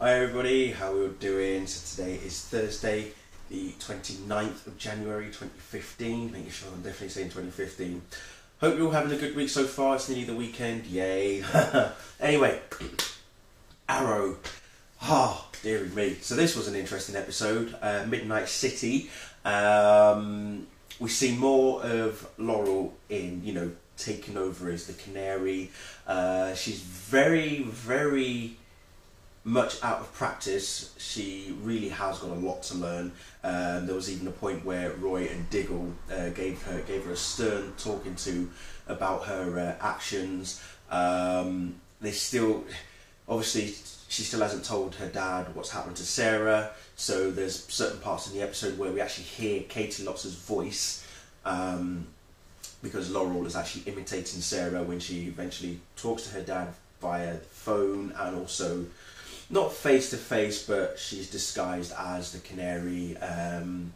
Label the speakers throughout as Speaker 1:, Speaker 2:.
Speaker 1: Hi everybody, how are we all doing? So today is Thursday, the 29th of January 2015, making sure I'm definitely saying 2015. Hope you're all having a good week so far, it's nearly the weekend, yay. Anyway, Arrow, dearie me. So this was an interesting episode, Midnight City. We see more of Laurel in, taking over as the Canary. She's very much out of practice. She really has got a lot to learn. There was even a point where Roy and Diggle gave her a stern talking to about her actions. They still, obviously, she still hasn't told her dad what's happened to Sarah. So there's certain parts in the episode where we actually hear Katie Lotz' voice, because Laurel is actually imitating Sarah when she eventually talks to her dad via the phone, and also not face to face, but she's disguised as the Canary,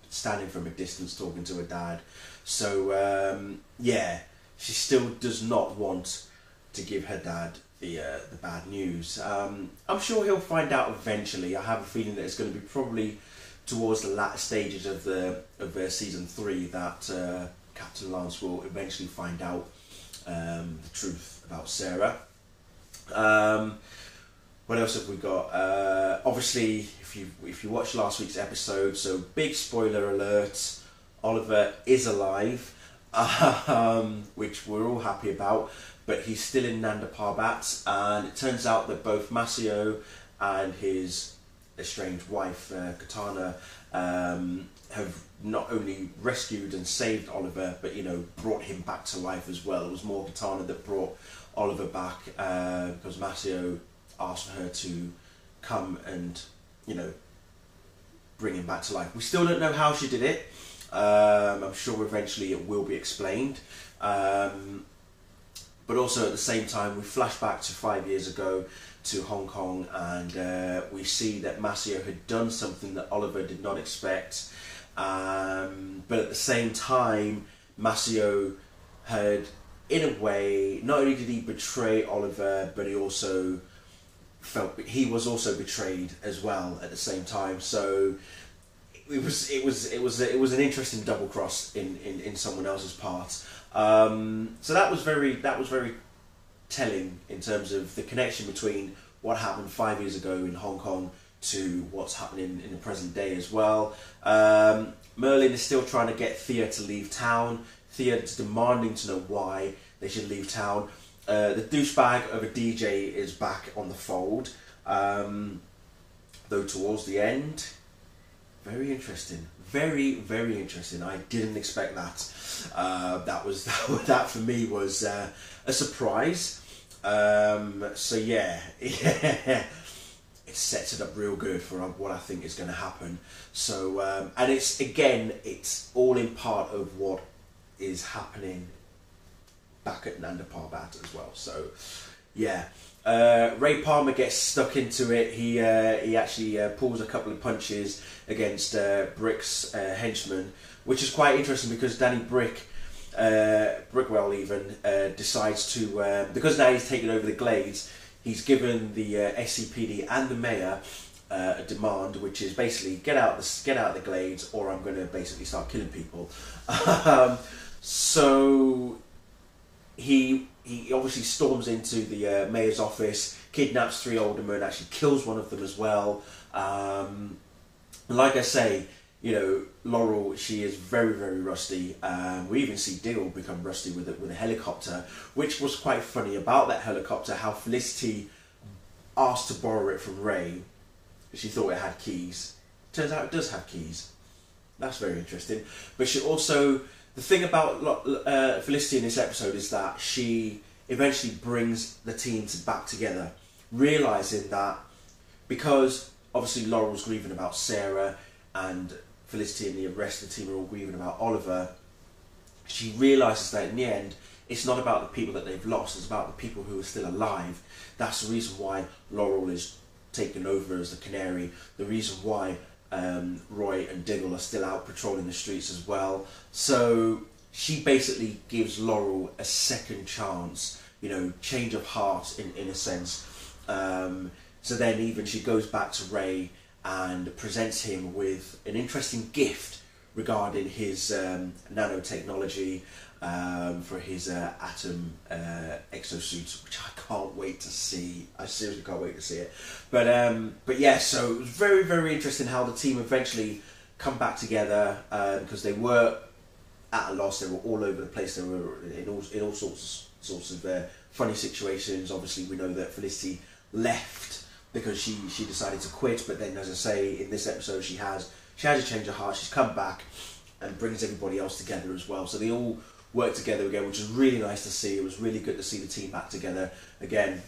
Speaker 1: standing from a distance talking to her dad. So yeah, she still does not want to give her dad the bad news. I'm sure he'll find out eventually. I have a feeling that it's going to be probably towards the latter stages of season 3 that Captain Lance will eventually find out the truth about Sarah. What else have we got? Obviously, if you watched last week's episode, so big spoiler alert, Oliver is alive, which we're all happy about, but he's still in Nanda Parbat, and it turns out that both Masio and his estranged wife, Katana, have not only rescued and saved Oliver, but brought him back to life as well. It was more Katana that brought Oliver back, because Masio asked for her to come and bring him back to life. We still don't know how she did it. I'm sure eventually it will be explained, but also at the same time we flash back to 5 years ago to Hong Kong, and we see that Masio had done something that Oliver did not expect, but at the same time Masio had, in a way, not only did he betray Oliver, but he also felt he was also betrayed as well at the same time. So it was an interesting double cross in someone else's part. So that was very telling in terms of the connection between what happened 5 years ago in Hong Kong to what's happening in the present day as well. Merlin is still trying to get Thea to leave town. Thea is demanding to know why they should leave town. The douchebag of a DJ is back on the fold, though towards the end, very interesting, very interesting. I didn't expect that. That for me was a surprise. So yeah, it sets it up real good for what I think is going to happen. So and it's all in part of what is happening back at Nanda Parbat as well. So yeah, Ray Palmer gets stuck into it. He actually pulls a couple of punches against Brick's henchman, which is quite interesting because Danny Brickwell even decides to, because now he's taken over the Glades, he's given the SCPD and the mayor a demand, which is basically get out of the Glades, or I'm going to basically start killing people. So he obviously storms into the mayor's office, kidnaps 3 aldermen, actually kills one of them as well. Like I say, Laurel, she is very rusty. We even see Diggle become rusty with a helicopter, which was quite funny about that helicopter, how Felicity asked to borrow it from Ray. She thought it had keys. Turns out it does have keys. That's very interesting. But she also, the thing about Felicity in this episode is that she eventually brings the team back together, realising that because obviously Laurel's grieving about Sarah and Felicity and the rest of the team are all grieving about Oliver, she realises that in the end it's not about the people that they've lost, it's about the people who are still alive. That's the reason why Laurel is taken over as the Canary, the reason why Roy and Diggle are still out patrolling the streets as well. So she basically gives Laurel a second chance, change of heart in a sense. So then even she goes back to Ray and presents him with an interesting gift regarding his nanotechnology for his Atom exosuit, which I can't wait to see. I seriously can't wait to see it. But yeah, so it was very, very interesting how the team eventually come back together, because they were at a loss. They were all over the place. They were in all sorts of funny situations. Obviously, we know that Felicity left because she decided to quit. But then, as I say, in this episode, she has a change of heart. She's come back and brings everybody else together as well. So they all work together again, which is really nice to see. It was really good to see the team back together again.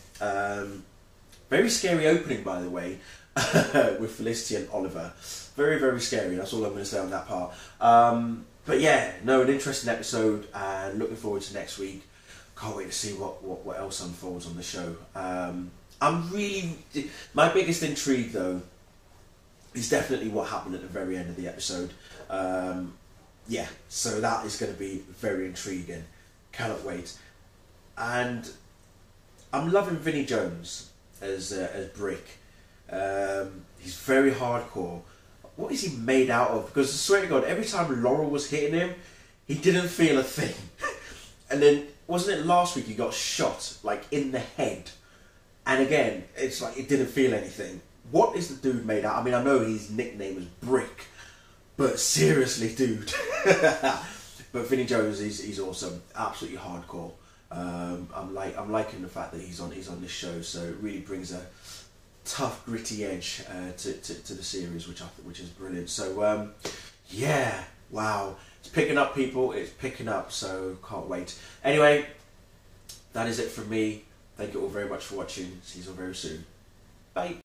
Speaker 1: Very scary opening, by the way, with Felicity and Oliver. Very, very scary. That's all I'm going to say on that part. But yeah, no, an interesting episode, and looking forward to next week. Can't wait to see what else unfolds on the show. My biggest intrigue though is definitely what happened at the very end of the episode. Yeah, so that is going to be very intriguing. Cannot wait. And I'm loving Vinnie Jones as Brick. He's very hardcore. What is he made out of? Because I swear to God, every time Laurel was hitting him, he didn't feel a thing. And then, wasn't it last week he got shot, like, in the head? And again, it's like, it didn't feel anything. What is the dude made out? I mean, I know his nickname is Brick, but seriously, dude. But Vinnie Jones, he's awesome. Absolutely hardcore. I'm liking the fact that he's on this show, so it really brings a tough, gritty edge to the series, which is brilliant. So yeah, wow, it's picking up, people. It's picking up, so can't wait. Anyway, that is it from me. Thank you all very much for watching. See you all very soon. Bye.